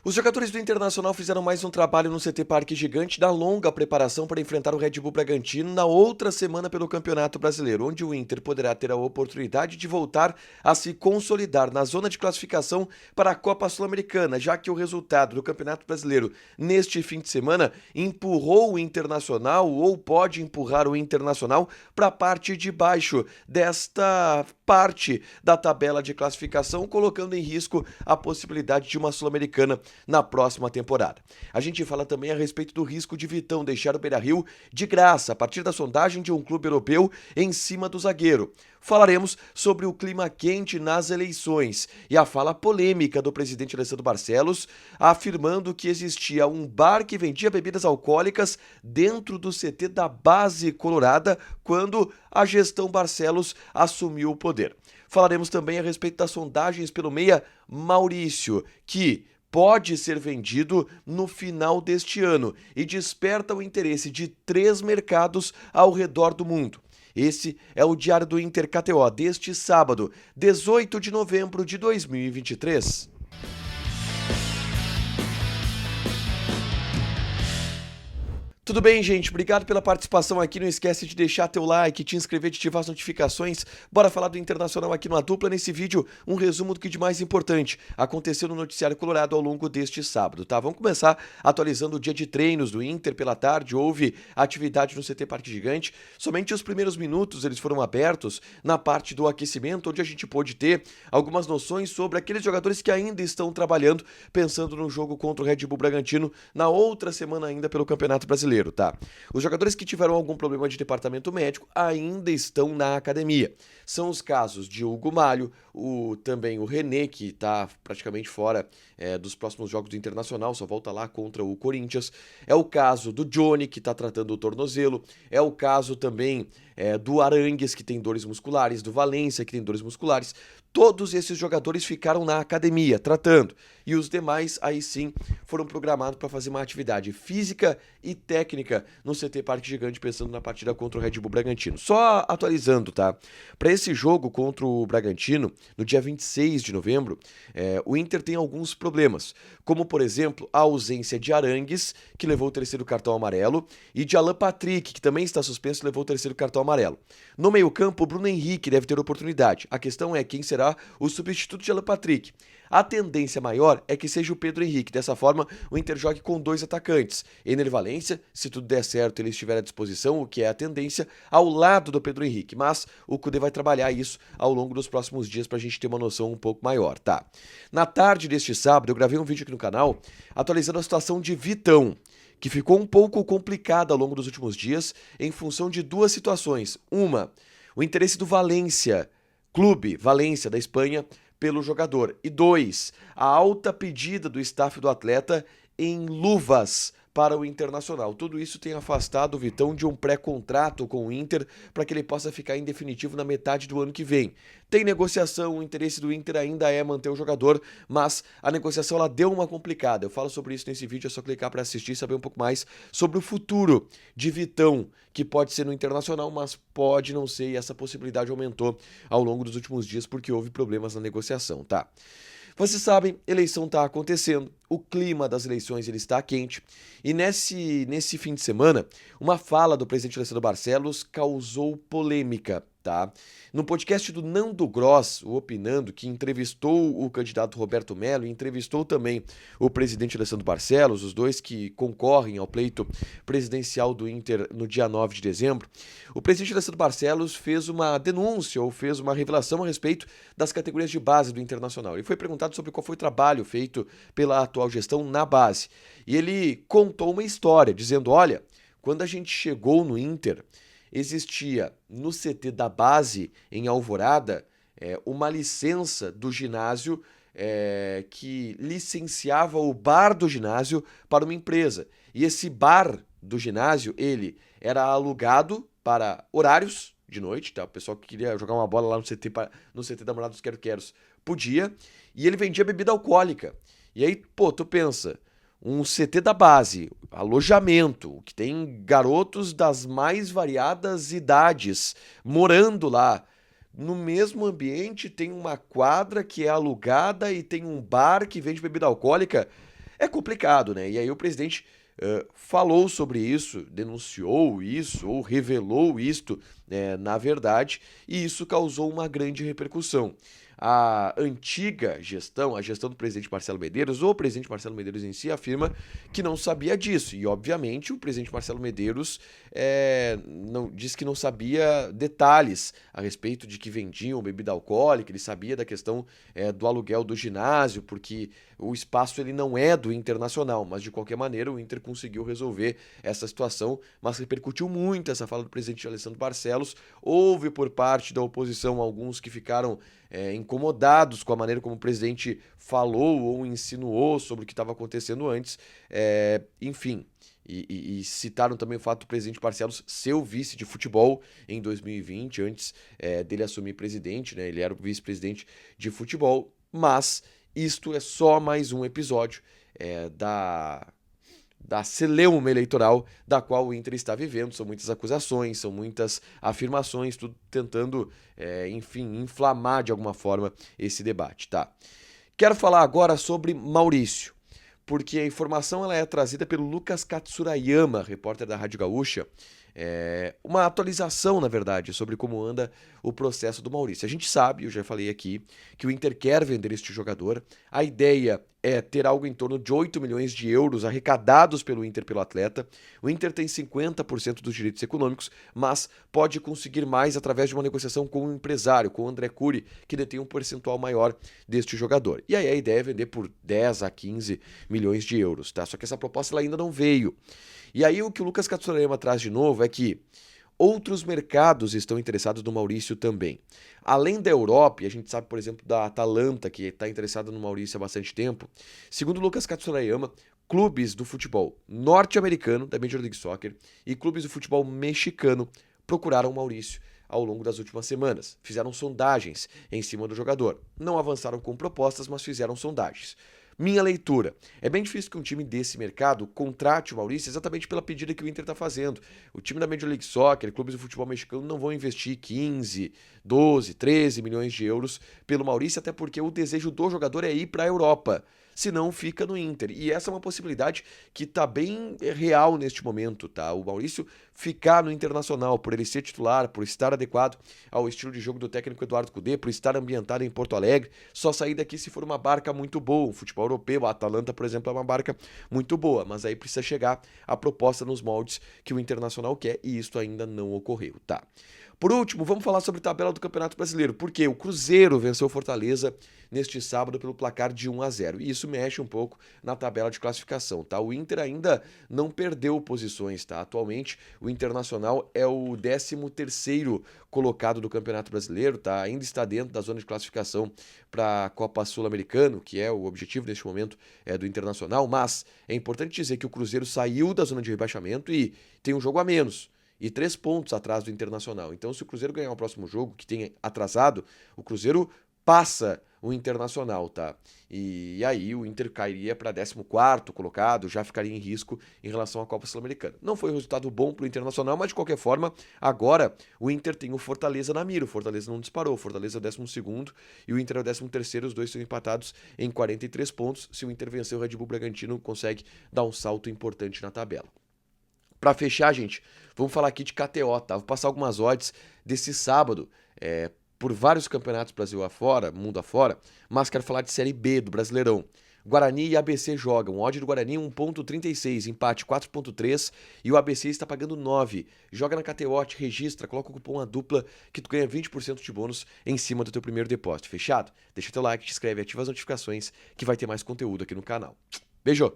Os jogadores do Internacional fizeram mais um trabalho no CT Parque Gigante da longa preparação para enfrentar o Red Bull Bragantino na outra semana pelo Campeonato Brasileiro, onde o Inter poderá ter a oportunidade de voltar a se consolidar na zona de classificação para a Copa Sul-Americana, já que o resultado do Campeonato Brasileiro neste fim de semana empurrou o Internacional ou pode empurrar o Internacional para a parte de baixo desta parte da tabela de classificação, colocando em risco a possibilidade de uma Sul-Americana na próxima temporada. A gente fala também a respeito do risco de Vitão deixar o Beira-Rio de graça a partir da sondagem de um clube europeu em cima do zagueiro. Falaremos sobre o clima quente nas eleições e a fala polêmica do presidente Alessandro Barcelos, afirmando que existia um bar que vendia bebidas alcoólicas dentro do CT da Base Colorada quando a gestão Barcelos assumiu o poder. Falaremos também a respeito das sondagens pelo meia Maurício, que pode ser vendido no final deste ano e desperta o interesse de 3 mercados ao redor do mundo. Esse é o Diário do Inter KTO deste sábado, 18 de novembro de 2023. Tudo bem, gente? Obrigado pela participação aqui. Não esquece de deixar teu like, te inscrever, de ativar as notificações. Bora falar do Internacional aqui no Dupla. Nesse vídeo, um resumo do que de mais importante aconteceu no noticiário colorado ao longo deste sábado, tá? Vamos começar atualizando o dia de treinos do Inter pela tarde. Houve atividade no CT Parque Gigante. Somente os primeiros minutos eles foram abertos na parte do aquecimento, onde a gente pôde ter algumas noções sobre aqueles jogadores que ainda estão trabalhando, pensando no jogo contra o Red Bull Bragantino na outra semana ainda pelo Campeonato Brasileiro. Tá? Os jogadores que tiveram algum problema de departamento médico ainda estão na academia. São os casos de Hugo Malho, também o René, que está praticamente fora dos próximos jogos do Internacional, só volta lá contra o Corinthians. É o caso do Johnny, que está tratando o tornozelo. É o caso também do Arangues, que tem dores musculares, do Valência, que tem dores musculares. Todos esses jogadores ficaram na academia tratando, e os demais aí sim foram programados para fazer uma atividade física e técnica no CT Parque Gigante, pensando na partida contra o Red Bull Bragantino. Só atualizando, tá? Para esse jogo contra o Bragantino, no dia 26 de novembro, o Inter tem alguns problemas, como por exemplo a ausência de Arangues, que levou o terceiro cartão amarelo, e de Alan Patrick, que também está suspenso e levou o terceiro cartão amarelo. No meio-campo, o Bruno Henrique deve ter oportunidade. A questão é quem será o substituto de Alan Patrick. A tendência maior é que seja o Pedro Henrique. Dessa forma, o Inter jogue com 2 atacantes. Ener Valencia, se tudo der certo, ele estiver à disposição, o que é a tendência, ao lado do Pedro Henrique. Mas o Cudê vai trabalhar isso ao longo dos próximos dias para a gente ter uma noção um pouco maior, tá? Na tarde deste sábado, eu gravei um vídeo aqui no canal atualizando a situação de Vitão, que ficou um pouco complicada ao longo dos últimos dias em função de 2 situações. Uma, o interesse do Valência, Clube Valência da Espanha, pelo jogador. E 2, a alta pedida do staff do atleta em luvas para o Internacional. Tudo isso tem afastado o Vitão de um pré-contrato com o Inter para que ele possa ficar em definitivo na metade do ano que vem. Tem negociação, o interesse do Inter ainda é manter o jogador, mas a negociação ela deu uma complicada. Eu falo sobre isso nesse vídeo, é só clicar para assistir e saber um pouco mais sobre o futuro de Vitão, que pode ser no Internacional, mas pode não ser, e essa possibilidade aumentou ao longo dos últimos dias porque houve problemas na negociação, tá? Vocês sabem, eleição está acontecendo, o clima das eleições ele está quente, e nesse fim de semana, uma fala do presidente Alessandro Barcelos causou polêmica, tá? No podcast do Nando Gross, o Opinando, que entrevistou o candidato Roberto Mello e entrevistou também o presidente Alessandro Barcelos, os dois que concorrem ao pleito presidencial do Inter no dia 9 de dezembro, o presidente Alessandro Barcelos fez uma denúncia ou fez uma revelação a respeito das categorias de base do Internacional. Ele foi perguntado sobre qual foi o trabalho feito pela atual gestão na base. E ele contou uma história, dizendo, olha, quando a gente chegou no Inter, existia no CT da base, em Alvorada, uma licença do ginásio que licenciava o bar do ginásio para uma empresa. E esse bar do ginásio, ele era alugado para horários de noite, tá? O pessoal que queria jogar uma bola lá no CT da Morada dos Quero-Queros podia, e ele vendia bebida alcoólica. E aí, pô, tu pensa, um CT da base, alojamento, que tem garotos das mais variadas idades morando lá. No mesmo ambiente tem uma quadra que é alugada e tem um bar que vende bebida alcoólica. É complicado, né? E aí o presidente falou sobre isso, denunciou isso ou revelou isto, na verdade, e isso causou uma grande repercussão. A antiga gestão, a gestão do presidente Marcelo Medeiros, ou o presidente Marcelo Medeiros em si, afirma que não sabia disso. E, obviamente, o presidente Marcelo Medeiros não, diz que não sabia detalhes a respeito de que vendiam bebida alcoólica, ele sabia da questão do aluguel do ginásio, porque o espaço ele não é do Internacional, mas de qualquer maneira o Inter conseguiu resolver essa situação, mas repercutiu muito essa fala do presidente Alessandro Barcelos. Houve por parte da oposição alguns que ficaram incomodados com a maneira como o presidente falou ou insinuou sobre o que estava acontecendo antes, enfim. E citaram também o fato do presidente Barcelos ser o vice de futebol em 2020, antes dele assumir presidente, né? Ele era o vice-presidente de futebol, mas isto é só mais um episódio da celeuma eleitoral da qual o Inter está vivendo. São muitas acusações, são muitas afirmações, tudo tentando, enfim, inflamar de alguma forma esse debate, tá? Quero falar agora sobre Maurício, porque a informação ela é trazida pelo Lucas Katsurayama, repórter da Rádio Gaúcha, uma atualização, na verdade, sobre como anda o processo do Maurício. A gente sabe, eu já falei aqui, que o Inter quer vender este jogador. A ideia é ter algo em torno de 8 milhões de euros arrecadados pelo Inter pelo atleta. O Inter tem 50% dos direitos econômicos, mas pode conseguir mais através de uma negociação com o empresário, com o André Curi, que detém um percentual maior deste jogador. E aí a ideia é vender por 10 a 15 milhões de euros, tá? Só que essa proposta ela ainda não veio. E aí o que o Lucas Katsurayama traz de novo é que outros mercados estão interessados no Maurício também. Além da Europa, e a gente sabe, por exemplo, da Atalanta, que está interessada no Maurício há bastante tempo, segundo o Lucas Katsurayama, clubes do futebol norte-americano, da Major League Soccer, e clubes do futebol mexicano procuraram o Maurício ao longo das últimas semanas. Fizeram sondagens em cima do jogador. Não avançaram com propostas, mas fizeram sondagens. Minha leitura. É bem difícil que um time desse mercado contrate o Maurício exatamente pela pedida que o Inter está fazendo. O time da Major League Soccer, clubes do futebol mexicano, não vão investir 15, 12, 13 milhões de euros pelo Maurício, até porque o desejo do jogador é ir para a Europa. Se não, fica no Inter. E essa é uma possibilidade que está bem real neste momento, tá? O Maurício ficar no Internacional, por ele ser titular, por estar adequado ao estilo de jogo do técnico Eduardo Cudê, por estar ambientado em Porto Alegre, só sair daqui se for uma barca muito boa. O futebol europeu, a Atalanta, por exemplo, é uma barca muito boa, mas aí precisa chegar a proposta nos moldes que o Internacional quer, e isso ainda não ocorreu, tá? Por último, vamos falar sobre a tabela do Campeonato Brasileiro, porque o Cruzeiro venceu o Fortaleza neste sábado pelo placar de 1-0, e isso mexe um pouco na tabela de classificação, tá? O Inter ainda não perdeu posições, tá? Atualmente, o Internacional é o 13º colocado do Campeonato Brasileiro, tá? Ainda está dentro da zona de classificação para a Copa Sul-Americana, que é o objetivo neste momento do Internacional, mas é importante dizer que o Cruzeiro saiu da zona de rebaixamento e tem um jogo a menos e 3 pontos atrás do Internacional. Então, se o Cruzeiro ganhar o próximo jogo, que tem atrasado, o Cruzeiro passa o Internacional, tá? E aí o Inter cairia para 14º colocado, já ficaria em risco em relação à Copa Sul-Americana. Não foi um resultado bom para o Internacional, mas de qualquer forma, agora o Inter tem o Fortaleza na mira. O Fortaleza não disparou, o Fortaleza é o 12º e o Inter é o 13º, os dois estão empatados em 43 pontos. Se o Inter vencer, o Red Bull Bragantino consegue dar um salto importante na tabela. Para fechar, gente, vamos falar aqui de KTO, tá? Vou passar algumas odds desse sábado, por vários campeonatos Brasil afora, mundo afora, mas quero falar de Série B do Brasileirão. Guarani e ABC jogam. O odd do Guarani 1,36, empate 4,3 e o ABC está pagando 9. Joga na KTO, te registra, coloca o cupom A Dupla que tu ganha 20% de bônus em cima do teu primeiro depósito. Fechado? Deixa teu like, te inscreve, ativa as notificações que vai ter mais conteúdo aqui no canal. Beijo!